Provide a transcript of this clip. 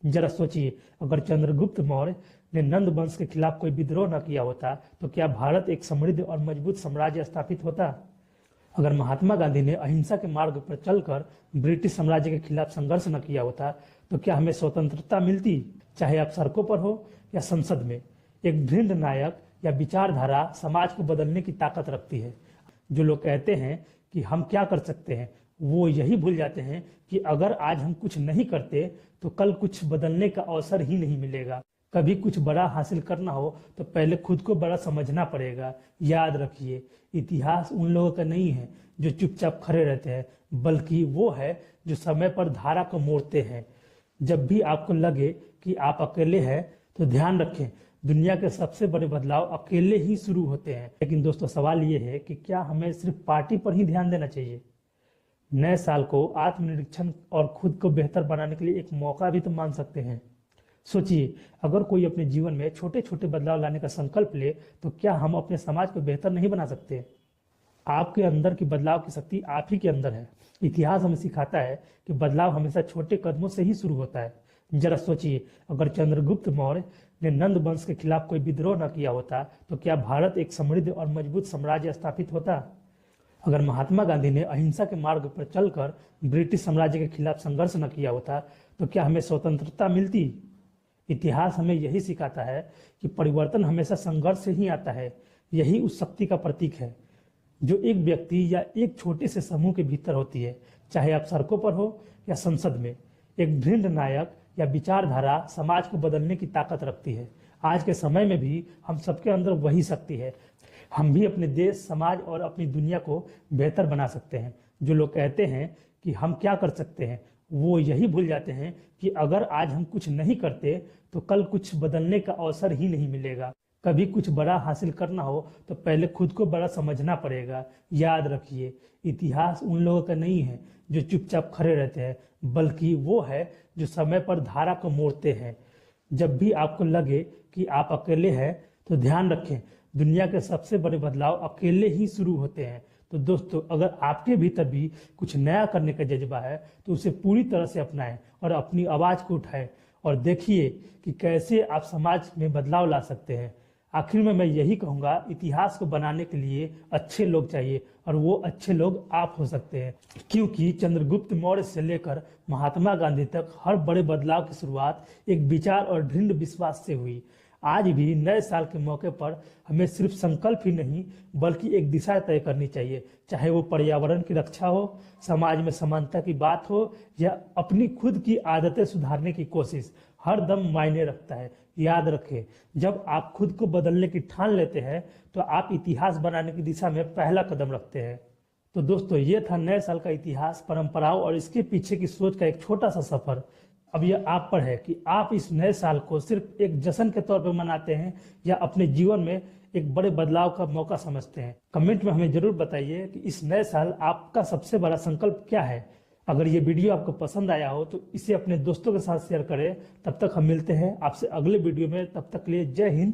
जरा सोचिए, अगर चंद्रगुप्त मौर्य ने नंद वंश के खिलाफ कोई विद्रोह न किया होता तो क्या भारत एक समृद्ध और मजबूत साम्राज्य स्थापित होता। अगर महात्मा गांधी ने अहिंसा के मार्ग पर चलकर ब्रिटिश साम्राज्य के खिलाफ संघर्ष न किया होता तो क्या हमें स्वतंत्रता मिलती। चाहे आप सड़कों पर हो या संसद में, एक दृढ़ नायक या विचारधारा समाज को बदलने की ताकत रखती है। जो लोग कहते हैं कि हम क्या कर सकते हैं, वो यही भूल जाते हैं कि अगर आज हम कुछ नहीं करते तो कल कुछ बदलने का अवसर ही नहीं मिलेगा। कभी कुछ बड़ा हासिल करना हो तो पहले खुद को बड़ा समझना पड़ेगा। याद रखिए, इतिहास उन लोगों का नहीं है जो चुपचाप खड़े रहते हैं, बल्कि वो है जो समय पर धारा को मोड़ते हैं। जब भी आपको लगे कि आप अकेले हैं तो ध्यान रखें, दुनिया के सबसे बड़े बदलाव अकेले ही शुरू होते हैं। लेकिन दोस्तों, सवाल ये है कि क्या हमें सिर्फ पार्टी पर ही ध्यान देना चाहिए। नए साल को आत्मनिरीक्षण और खुद को बेहतर बनाने के लिए एक मौका भी तो मान सकते हैं। सोचिए, अगर कोई अपने जीवन में छोटे छोटे बदलाव लाने का संकल्प ले तो क्या हम अपने समाज को बेहतर नहीं बना सकते। आपके अंदर की बदलाव की शक्ति आप ही के अंदर है। इतिहास हमें सिखाता है कि बदलाव हमेशा छोटे कदमों से ही शुरू होता है। जरा सोचिए, अगर चंद्रगुप्त मौर्य ने नंद वंश के खिलाफ कोई विद्रोह न किया होता तो क्या भारत एक समृद्ध और मजबूत साम्राज्य स्थापित होता। अगर महात्मा गांधी ने अहिंसा के मार्ग पर चलकर ब्रिटिश साम्राज्य के खिलाफ संघर्ष न किया होता तो क्या हमें स्वतंत्रता मिलती। इतिहास हमें यही सिखाता है कि परिवर्तन हमेशा संघर्ष से ही आता है। यही उस शक्ति का प्रतीक है जो एक व्यक्ति या एक छोटे से समूह के भीतर होती है। चाहे आप सड़कों पर हो या संसद में, एक दृढ़ नायक या विचारधारा समाज को बदलने की ताकत रखती है। आज के समय में भी हम सबके अंदर वही शक्ति है। हम भी अपने देश, समाज और अपनी दुनिया को बेहतर बना सकते हैं। जो लोग कहते हैं कि हम क्या कर सकते हैं, वो यही भूल जाते हैं कि अगर आज हम कुछ नहीं करते तो कल कुछ बदलने का अवसर ही नहीं मिलेगा। कभी कुछ बड़ा हासिल करना हो तो पहले खुद को बड़ा समझना पड़ेगा। याद रखिए, इतिहास उन लोगों का नहीं है जो चुपचाप खड़े रहते हैं, बल्कि वो है जो समय पर धारा को मोड़ते हैं। जब भी आपको लगे कि आप अकेले हैं तो ध्यान रखें, दुनिया के सबसे बड़े बदलाव अकेले ही शुरू होते हैं। तो दोस्तों, अगर आपके भीतर भी कुछ नया करने का जज्बा है तो उसे पूरी तरह से अपनाएं और अपनी आवाज को उठाएं और देखिए कि कैसे आप समाज में बदलाव ला सकते हैं। आखिर में मैं यही कहूंगा, इतिहास को बनाने के लिए अच्छे लोग चाहिए और वो अच्छे लोग आप हो सकते हैं, क्योंकि चंद्रगुप्त मौर्य से लेकर महात्मा गांधी तक हर बड़े बदलाव की शुरुआत एक विचार और दृढ़ विश्वास से हुई। आज भी नए साल के मौके पर हमें सिर्फ संकल्प ही नहीं बल्कि एक दिशा तय करनी चाहिए। चाहे वो पर्यावरण की रक्षा हो, समाज में समानता की बात हो या अपनी खुद की आदतें सुधारने की कोशिश, हर दम मायने रखता है। याद रखें, जब आप खुद को बदलने की ठान लेते हैं तो आप इतिहास बनाने की दिशा में पहला कदम रखते हैं। तो दोस्तों, ये था नए साल का इतिहास, परंपराओं और इसके पीछे की सोच का एक छोटा सा सफर। अब यह आप पर है कि आप इस नए साल को सिर्फ एक जश्न के तौर पर मनाते हैं या अपने जीवन में एक बड़े बदलाव का मौका समझते हैं। कमेंट में हमें जरूर बताइए कि इस नए साल आपका सबसे बड़ा संकल्प क्या है। अगर ये वीडियो आपको पसंद आया हो तो इसे अपने दोस्तों के साथ शेयर करें। तब तक हम मिलते हैं आपसे अगले वीडियो में। तब तक के लिए जय हिंद।